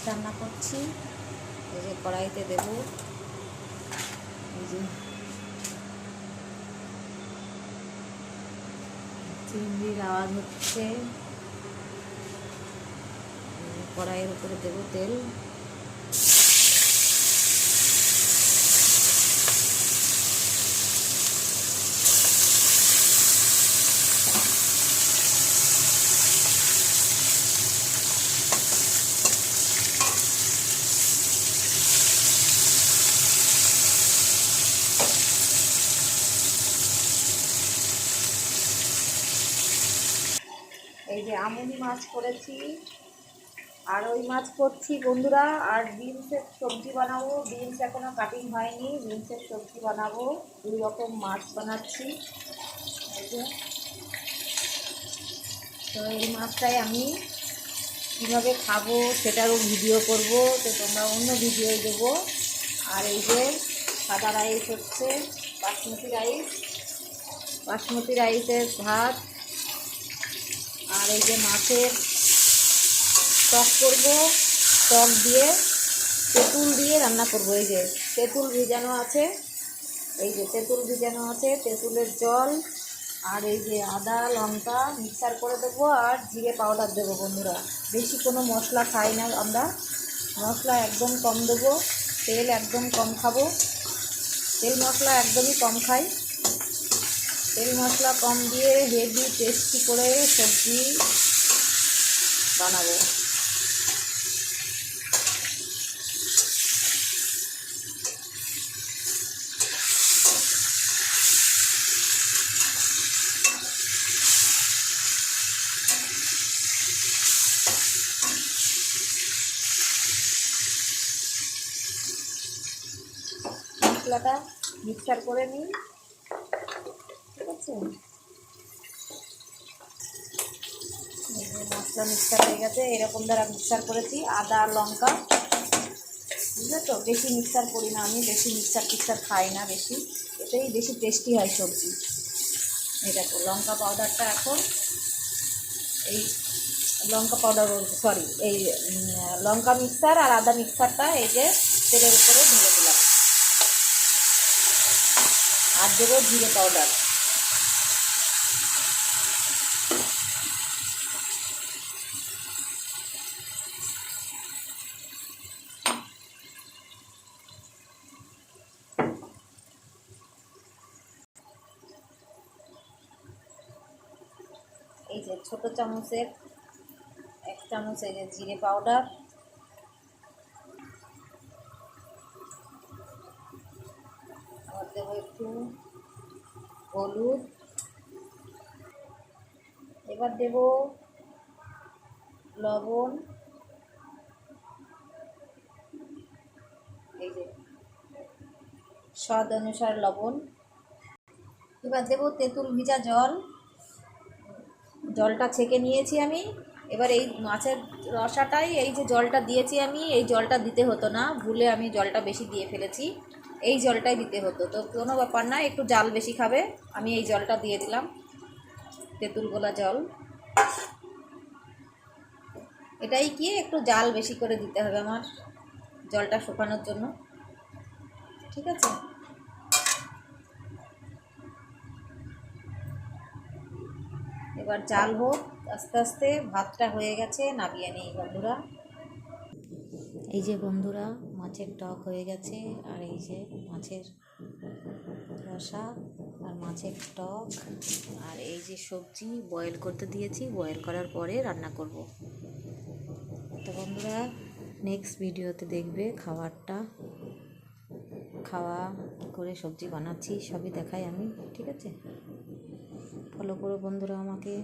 রান্না করছি। এই যে কড়াইতে দেব, এই যে চিংড়ির আওয়াজ হচ্ছে। কড়াইয়ের উপরে দেব তেল। এই যে আমুনি মাছ করেছি, আর ওই মাছ করছি বন্ধুরা। আর বিনসের সবজি বানাবো। বিনস এখনো কাটিং হয়নি, বিনসের সবজি বানাবো। 2 রকম মাছ বানাচ্ছি। এই যে, তো এই মাছটাই আমি কীভাবে খাবো সেটারও ভিডিও করব, তো তোমরা অন্য ভিডিও দেবো। আর এই যে সাদা রাইস হচ্ছে, বাসমতি রাইসের ভাত। আর এই যে মাছের টক করব, টক দিয়ে তেঁতুল দিয়ে রান্না করব। এই যে তেঁতুল ভিজানো আছে, তেঁতুলের জল। আর এই যে আদা লঙ্কা মিক্সার করে দেবো, আর জিরে পাউডার দেবো বন্ধুরা। বেশি কোনো মশলা খাই না আমরা, মশলা একদম কম দেবো, তেল একদম কম খাবো, তেল মশলা একদমই কম খাই। তেল মশলা কম দিয়ে হেভি টেস্টি করে সবজি বানাবো। মশলাটা মিক্সার করে নিই, ঠিক আছে। মশলা মিক্সার হয়ে গেছে, এরকম দ্বারা মিক্সার করেছি। আদা লঙ্কা, বুঝলে তো, বেশি মিক্সার করি না আমি, বেশি মিক্সার খাই না বেশি, এটাই বেশি টেস্টি হয় সবজি। এই দেখো লঙ্কা পাউডারটা এখন, এই লঙ্কা পাউডার সরি এই লঙ্কা মিক্সার আর আদা মিক্সারটা এই যে তেলের উপরে ঢেলে দিলাম। আর দেবো জিরে পাউডার। এই যে ছোট চামচের 1 চামচ এই যে জিরে পাউডার। আবার দেবো একটু হলুদ। এবার দেব লবণ, এই যে স্বাদ অনুসার লবণ। এবার দেব তেঁতুল ভিজা জল, জলটা ছেঁকে নিয়েছি আমি। এবার এই মাছের রসাটাই, এই যে জলটা দিয়েছি আমি, এই জলটা দিতে হতো না, ভুলে আমি জলটা বেশি দিয়ে ফেলেছি। এই জলটাই দিতে হতো, তো কোনো ব্যাপার না, একটু জাল বেশি খাবে, আমি এই জলটা দিয়ে দিলাম, তেঁতুল গোলা জল। এটাই কি একটু জাল বেশি করে দিতে হবে আমার জলটা শুকানোর জন্য, ঠিক আছে। এবার জাল হোক আস্তে আস্তে, ভাতটা হয়ে গেছে, নামিয়ে নিই বন্ধুরা। এই যে বন্ধুরা মাছের টক হয়ে গেছে, আর এই যে মাছের রসা আর মাছের টক, আর এই যে সবজি বয়েল করতে দিয়েছি, বয়েল করার পরে রান্না করব। তো বন্ধুরা নেক্সট ভিডিওতে দেখবে খাওয়া কী করে সবজি বানাচ্ছি সবই দেখাই আমি, ঠিক আছে। ফলো করো বন্ধুরা আমাকে।